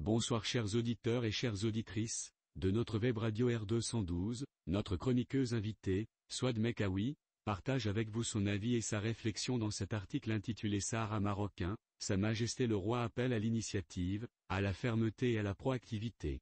Bonsoir chers auditeurs et chères auditrices, de notre web radio R212, notre chroniqueuse invitée, Souad Mekkaoui, partage avec vous son avis et sa réflexion dans cet article intitulé Sahara marocain, Sa Majesté le Roi appelle à l'initiative, à la fermeté et à la proactivité.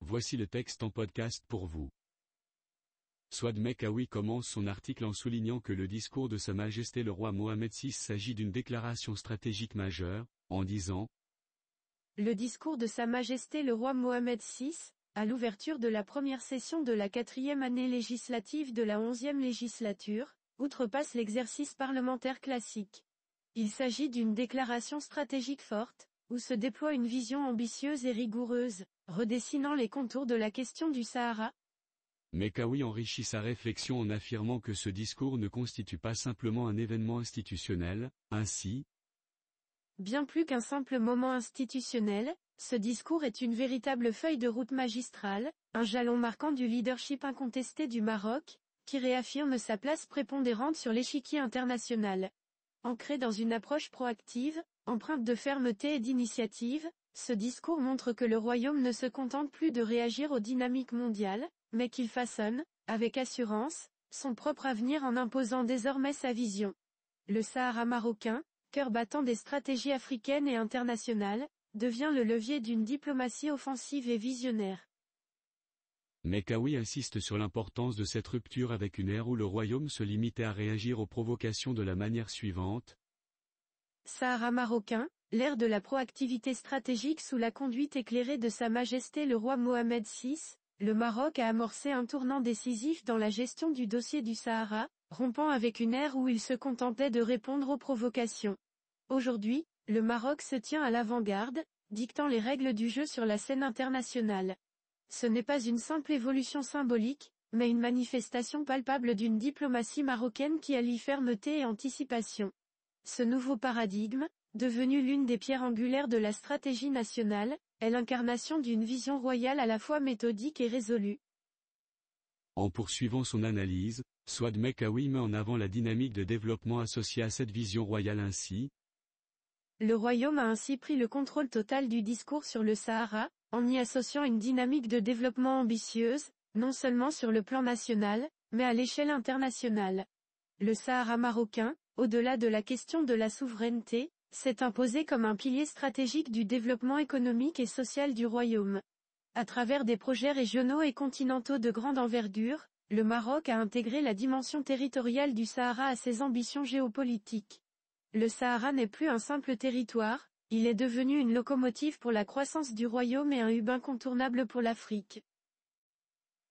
Voici le texte en podcast pour vous. Souad Mekkaoui commence son article en soulignant que le discours de Sa Majesté le Roi Mohamed VI s'agit d'une déclaration stratégique majeure, en disant Le discours de Sa Majesté le Roi Mohamed VI, à l'ouverture de la première session de la 4e année législative de la 11e législature, outrepasse l'exercice parlementaire classique. Il s'agit d'une déclaration stratégique forte, où se déploie une vision ambitieuse et rigoureuse, redessinant les contours de la question du Sahara. Mekkaoui enrichit sa réflexion en affirmant que ce discours ne constitue pas simplement un événement institutionnel, ainsi, bien plus qu'un simple moment institutionnel, ce discours est une véritable feuille de route magistrale, un jalon marquant du leadership incontesté du Maroc, qui réaffirme sa place prépondérante sur l'échiquier international. Ancré dans une approche proactive, empreinte de fermeté et d'initiative, ce discours montre que le royaume ne se contente plus de réagir aux dynamiques mondiales, mais qu'il façonne, avec assurance, son propre avenir en imposant désormais sa vision. Le Sahara marocain, cœur battant des stratégies africaines et internationales, devient le levier d'une diplomatie offensive et visionnaire. Mekkaoui insiste sur l'importance de cette rupture avec une ère où le royaume se limitait à réagir aux provocations de la manière suivante. Sahara marocain, l'ère de la proactivité stratégique sous la conduite éclairée de Sa Majesté le Roi Mohamed VI, le Maroc a amorcé un tournant décisif dans la gestion du dossier du Sahara, rompant avec une ère où il se contentait de répondre aux provocations. Aujourd'hui, le Maroc se tient à l'avant-garde, dictant les règles du jeu sur la scène internationale. Ce n'est pas une simple évolution symbolique, mais une manifestation palpable d'une diplomatie marocaine qui allie fermeté et anticipation. Ce nouveau paradigme, devenu l'une des pierres angulaires de la stratégie nationale, est l'incarnation d'une vision royale à la fois méthodique et résolue. En poursuivant son analyse, Souad Mekkaoui met en avant la dynamique de développement associée à cette vision royale ainsi. Le royaume a ainsi pris le contrôle total du discours sur le Sahara, en y associant une dynamique de développement ambitieuse, non seulement sur le plan national, mais à l'échelle internationale. Le Sahara marocain, au-delà de la question de la souveraineté, s'est imposé comme un pilier stratégique du développement économique et social du royaume. À travers des projets régionaux et continentaux de grande envergure, le Maroc a intégré la dimension territoriale du Sahara à ses ambitions géopolitiques. Le Sahara n'est plus un simple territoire, il est devenu une locomotive pour la croissance du royaume et un hub incontournable pour l'Afrique.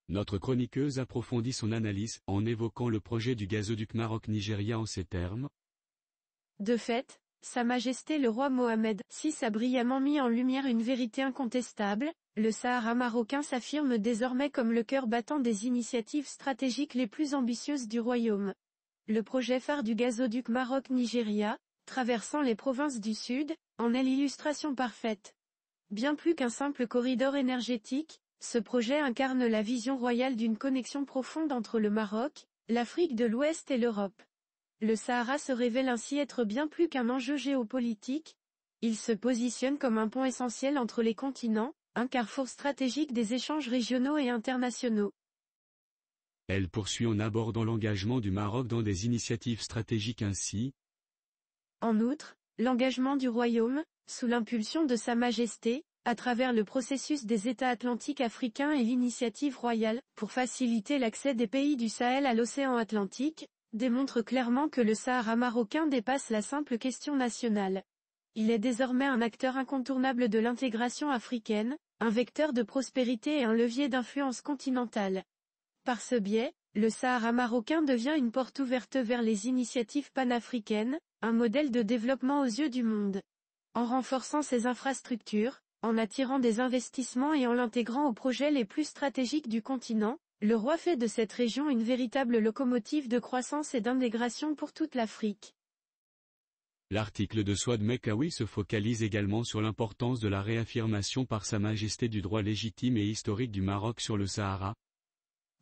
Notre chroniqueuse approfondit son analyse en évoquant le projet du gazoduc Maroc-Nigeria en ces termes. De fait, Sa Majesté le Roi Mohamed VI a brillamment mis en lumière une vérité incontestable, le Sahara marocain s'affirme désormais comme le cœur battant des initiatives stratégiques les plus ambitieuses du royaume. Le projet phare du gazoduc Maroc-Nigeria, traversant les provinces du Sud, en est l'illustration parfaite. Bien plus qu'un simple corridor énergétique, ce projet incarne la vision royale d'une connexion profonde entre le Maroc, l'Afrique de l'Ouest et l'Europe. Le Sahara se révèle ainsi être bien plus qu'un enjeu géopolitique. Il se positionne comme un pont essentiel entre les continents, un carrefour stratégique des échanges régionaux et internationaux. Elle poursuit en abordant l'engagement du Maroc dans des initiatives stratégiques ainsi. En outre, l'engagement du royaume, sous l'impulsion de Sa Majesté, à travers le processus des États atlantiques africains et l'initiative royale, pour faciliter l'accès des pays du Sahel à l'océan Atlantique, démontre clairement que le Sahara marocain dépasse la simple question nationale. Il est désormais un acteur incontournable de l'intégration africaine, un vecteur de prospérité et un levier d'influence continentale. Par ce biais, le Sahara marocain devient une porte ouverte vers les initiatives panafricaines, un modèle de développement aux yeux du monde. En renforçant ses infrastructures, en attirant des investissements et en l'intégrant aux projets les plus stratégiques du continent, le roi fait de cette région une véritable locomotive de croissance et d'intégration pour toute l'Afrique. L'article de Souad Mekkaoui se focalise également sur l'importance de la réaffirmation par Sa Majesté du droit légitime et historique du Maroc sur le Sahara.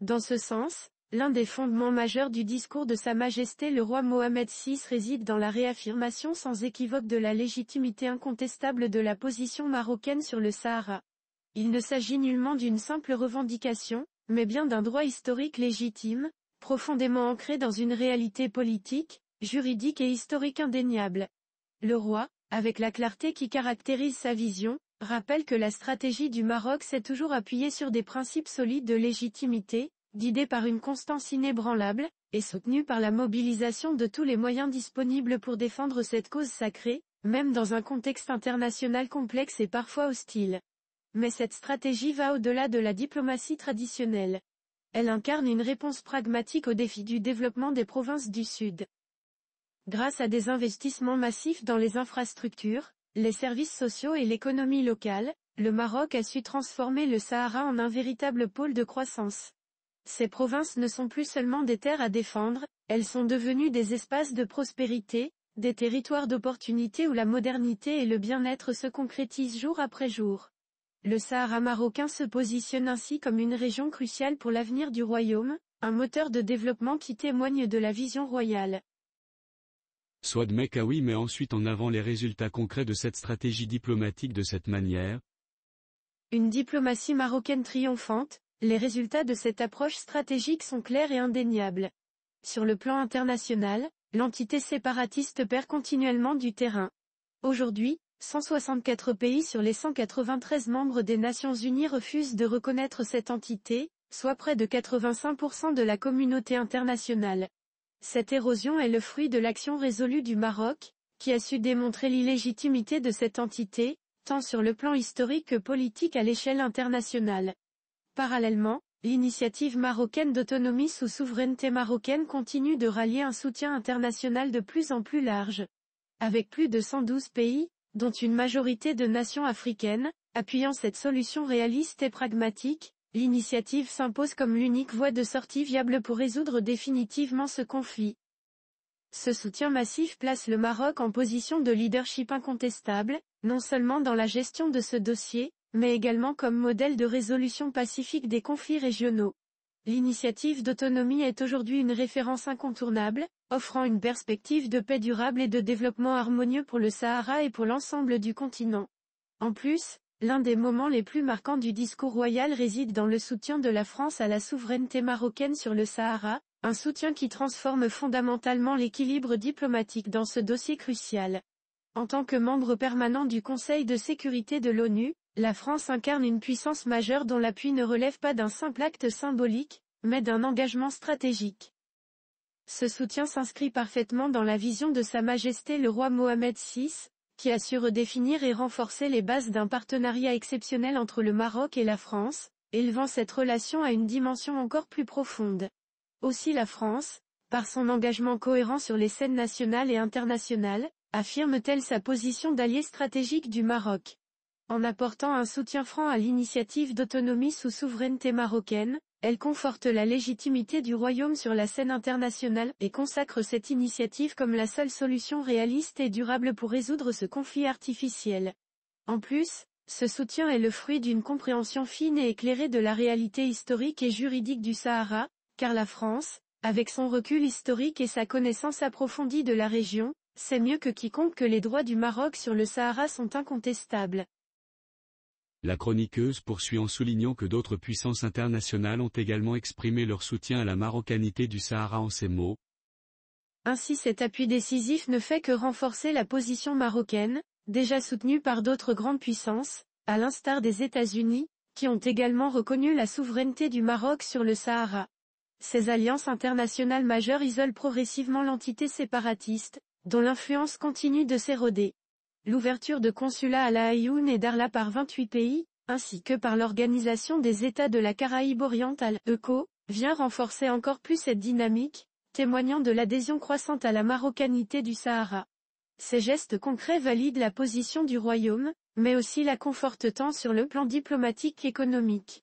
Dans ce sens, l'un des fondements majeurs du discours de Sa Majesté le roi Mohammed VI réside dans la réaffirmation sans équivoque de la légitimité incontestable de la position marocaine sur le Sahara. Il ne s'agit nullement d'une simple revendication, mais bien d'un droit historique légitime, profondément ancré dans une réalité politique, juridique et historique indéniable. Le roi, avec la clarté qui caractérise sa vision, rappelle que la stratégie du Maroc s'est toujours appuyée sur des principes solides de légitimité, guidés par une constance inébranlable, et soutenue par la mobilisation de tous les moyens disponibles pour défendre cette cause sacrée, même dans un contexte international complexe et parfois hostile. Mais cette stratégie va au-delà de la diplomatie traditionnelle. Elle incarne une réponse pragmatique au défi du développement des provinces du Sud. Grâce à des investissements massifs dans les infrastructures, les services sociaux et l'économie locale, le Maroc a su transformer le Sahara en un véritable pôle de croissance. Ces provinces ne sont plus seulement des terres à défendre, elles sont devenues des espaces de prospérité, des territoires d'opportunité où la modernité et le bien-être se concrétisent jour après jour. Le Sahara marocain se positionne ainsi comme une région cruciale pour l'avenir du royaume, un moteur de développement qui témoigne de la vision royale. Souad Mekawi met ensuite en avant les résultats concrets de cette stratégie diplomatique de cette manière. Une diplomatie marocaine triomphante, les résultats de cette approche stratégique sont clairs et indéniables. Sur le plan international, l'entité séparatiste perd continuellement du terrain. Aujourd'hui, 164 pays sur les 193 membres des Nations Unies refusent de reconnaître cette entité, soit près de 85% de la communauté internationale. Cette érosion est le fruit de l'action résolue du Maroc, qui a su démontrer l'illégitimité de cette entité, tant sur le plan historique que politique à l'échelle internationale. Parallèlement, l'initiative marocaine d'autonomie sous souveraineté marocaine continue de rallier un soutien international de plus en plus large. Avec plus de 112 pays, dont une majorité de nations africaines, appuyant cette solution réaliste et pragmatique, l'initiative s'impose comme l'unique voie de sortie viable pour résoudre définitivement ce conflit. Ce soutien massif place le Maroc en position de leadership incontestable, non seulement dans la gestion de ce dossier, mais également comme modèle de résolution pacifique des conflits régionaux. L'initiative d'autonomie est aujourd'hui une référence incontournable, offrant une perspective de paix durable et de développement harmonieux pour le Sahara et pour l'ensemble du continent. En plus, l'un des moments les plus marquants du discours royal réside dans le soutien de la France à la souveraineté marocaine sur le Sahara, un soutien qui transforme fondamentalement l'équilibre diplomatique dans ce dossier crucial. En tant que membre permanent du Conseil de sécurité de l'ONU, la France incarne une puissance majeure dont l'appui ne relève pas d'un simple acte symbolique, mais d'un engagement stratégique. Ce soutien s'inscrit parfaitement dans la vision de Sa Majesté le roi Mohammed VI, qui a su redéfinir et renforcer les bases d'un partenariat exceptionnel entre le Maroc et la France, élevant cette relation à une dimension encore plus profonde. Aussi la France, par son engagement cohérent sur les scènes nationales et internationales, affirme-t-elle sa position d'allié stratégique du Maroc. En apportant un soutien franc à l'initiative d'autonomie sous souveraineté marocaine, elle conforte la légitimité du royaume sur la scène internationale et consacre cette initiative comme la seule solution réaliste et durable pour résoudre ce conflit artificiel. En plus, ce soutien est le fruit d'une compréhension fine et éclairée de la réalité historique et juridique du Sahara, car la France, avec son recul historique et sa connaissance approfondie de la région, sait mieux que quiconque que les droits du Maroc sur le Sahara sont incontestables. La chroniqueuse poursuit en soulignant que d'autres puissances internationales ont également exprimé leur soutien à la marocanité du Sahara en ces mots. Ainsi cet appui décisif ne fait que renforcer la position marocaine, déjà soutenue par d'autres grandes puissances, à l'instar des États-Unis, qui ont également reconnu la souveraineté du Maroc sur le Sahara. Ces alliances internationales majeures isolent progressivement l'entité séparatiste, dont l'influence continue de s'éroder. L'ouverture de consulats à La Aïoun et Darla par 28 pays, ainsi que par l'Organisation des États de la Caraïbe orientale, ECO, vient renforcer encore plus cette dynamique, témoignant de l'adhésion croissante à la marocanité du Sahara. Ces gestes concrets valident la position du royaume, mais aussi la confortent tant sur le plan diplomatique qu'économique.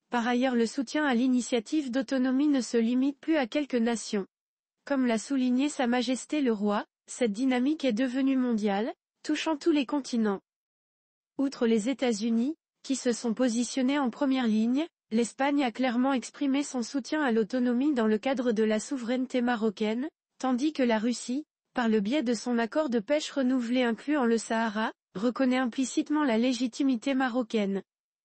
Par ailleurs, le soutien à l'initiative d'autonomie ne se limite plus à quelques nations. Comme l'a souligné Sa Majesté le roi, cette dynamique est devenue mondiale, touchant tous les continents. Outre les États-Unis, qui se sont positionnés en première ligne, l'Espagne a clairement exprimé son soutien à l'autonomie dans le cadre de la souveraineté marocaine, tandis que la Russie, par le biais de son accord de pêche renouvelé incluant le Sahara, reconnaît implicitement la légitimité marocaine.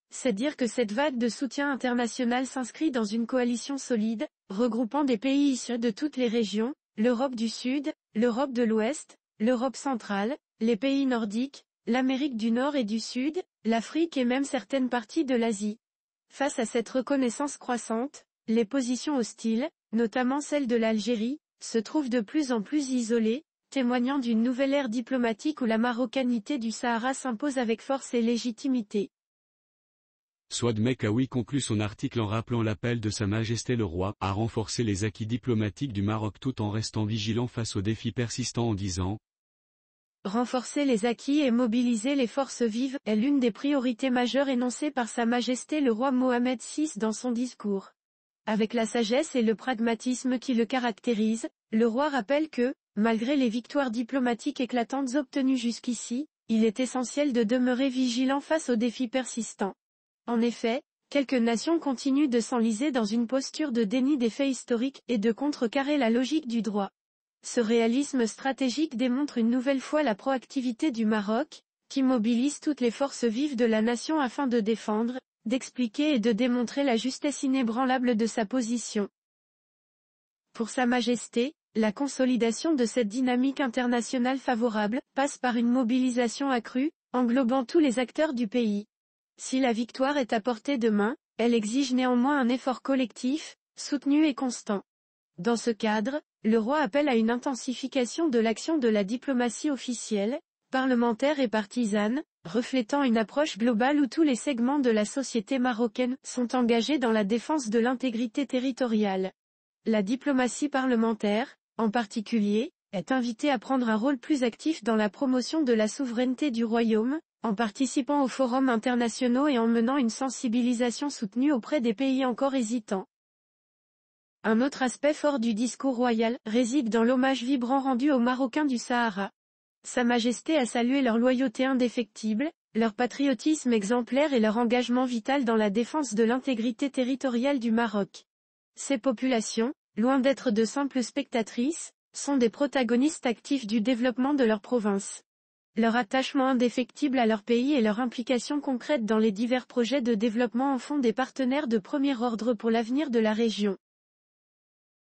C'est dire que cette vague de soutien international s'inscrit dans une coalition solide, regroupant des pays issus de toutes les régions, l'Europe du Sud, l'Europe de l'Ouest, l'Europe centrale, les pays nordiques, l'Amérique du Nord et du Sud, l'Afrique et même certaines parties de l'Asie. Face à cette reconnaissance croissante, les positions hostiles, notamment celle de l'Algérie, se trouvent de plus en plus isolées, témoignant d'une nouvelle ère diplomatique où la marocanité du Sahara s'impose avec force et légitimité. Souad Mekawi conclut son article en rappelant l'appel de Sa Majesté le Roi à renforcer les acquis diplomatiques du Maroc tout en restant vigilant face aux défis persistants en disant Renforcer les acquis et mobiliser les forces vives est l'une des priorités majeures énoncées par Sa Majesté le Roi Mohammed VI dans son discours. Avec la sagesse et le pragmatisme qui le caractérisent, le roi rappelle que, malgré les victoires diplomatiques éclatantes obtenues jusqu'ici, il est essentiel de demeurer vigilant face aux défis persistants. En effet, quelques nations continuent de s'enliser dans une posture de déni des faits historiques et de contrecarrer la logique du droit. Ce réalisme stratégique démontre une nouvelle fois la proactivité du Maroc, qui mobilise toutes les forces vives de la nation afin de défendre, d'expliquer et de démontrer la justesse inébranlable de sa position. Pour Sa Majesté, la consolidation de cette dynamique internationale favorable passe par une mobilisation accrue, englobant tous les acteurs du pays. Si la victoire est à portée de main, elle exige néanmoins un effort collectif, soutenu et constant. Dans ce cadre, le roi appelle à une intensification de l'action de la diplomatie officielle, parlementaire et partisane, reflétant une approche globale où tous les segments de la société marocaine sont engagés dans la défense de l'intégrité territoriale. La diplomatie parlementaire, en particulier, est invitée à prendre un rôle plus actif dans la promotion de la souveraineté du royaume, en participant aux forums internationaux et en menant une sensibilisation soutenue auprès des pays encore hésitants. Un autre aspect fort du discours royal réside dans l'hommage vibrant rendu aux Marocains du Sahara. Sa Majesté a salué leur loyauté indéfectible, leur patriotisme exemplaire et leur engagement vital dans la défense de l'intégrité territoriale du Maroc. Ces populations, loin d'être de simples spectatrices, sont des protagonistes actifs du développement de leur province. Leur attachement indéfectible à leur pays et leur implication concrète dans les divers projets de développement en font des partenaires de premier ordre pour l'avenir de la région.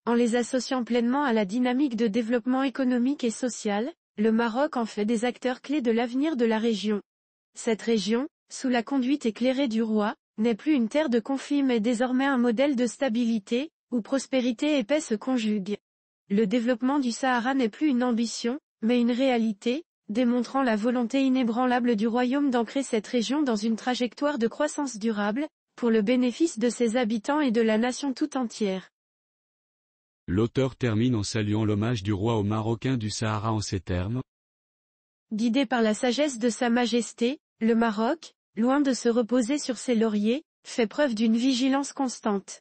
En les associant pleinement à la dynamique de développement économique et social, le Maroc en fait des acteurs clés de l'avenir de la région. Cette région, sous la conduite éclairée du roi, n'est plus une terre de conflit mais désormais un modèle de stabilité, où prospérité et paix se conjuguent. Le développement du Sahara n'est plus une ambition, mais une réalité, démontrant la volonté inébranlable du royaume d'ancrer cette région dans une trajectoire de croissance durable, pour le bénéfice de ses habitants et de la nation tout entière. L'auteur termine en saluant l'hommage du roi aux Marocains du Sahara en ces termes. Guidé par la sagesse de Sa Majesté, le Maroc, loin de se reposer sur ses lauriers, fait preuve d'une vigilance constante.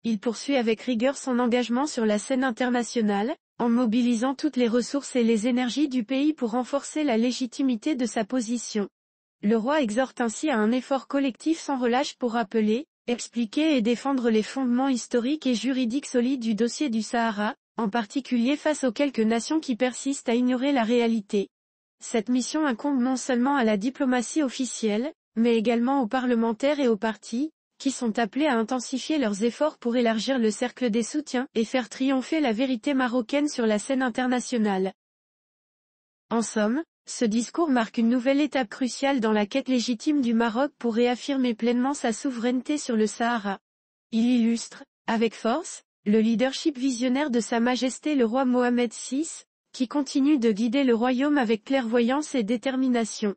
Il poursuit avec rigueur son engagement sur la scène internationale, en mobilisant toutes les ressources et les énergies du pays pour renforcer la légitimité de sa position. Le roi exhorte ainsi à un effort collectif sans relâche pour rappeler, expliquer et défendre les fondements historiques et juridiques solides du dossier du Sahara, en particulier face aux quelques nations qui persistent à ignorer la réalité. Cette mission incombe non seulement à la diplomatie officielle, mais également aux parlementaires et aux partis, qui sont appelés à intensifier leurs efforts pour élargir le cercle des soutiens et faire triompher la vérité marocaine sur la scène internationale. En somme, ce discours marque une nouvelle étape cruciale dans la quête légitime du Maroc pour réaffirmer pleinement sa souveraineté sur le Sahara. Il illustre, avec force, le leadership visionnaire de Sa Majesté le roi Mohammed VI, qui continue de guider le royaume avec clairvoyance et détermination.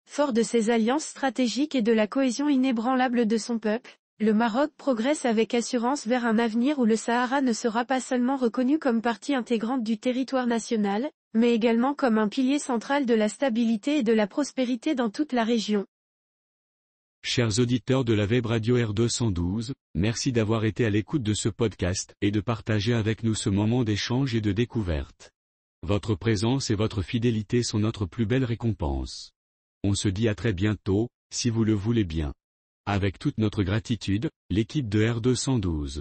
Fort de ses alliances stratégiques et de la cohésion inébranlable de son peuple, le Maroc progresse avec assurance vers un avenir où le Sahara ne sera pas seulement reconnu comme partie intégrante du territoire national, mais également comme un pilier central de la stabilité et de la prospérité dans toute la région. Chers auditeurs de la Web Radio R212, merci d'avoir été à l'écoute de ce podcast et de partager avec nous ce moment d'échange et de découverte. Votre présence et votre fidélité sont notre plus belle récompense. On se dit à très bientôt, si vous le voulez bien. Avec toute notre gratitude, l'équipe de R212.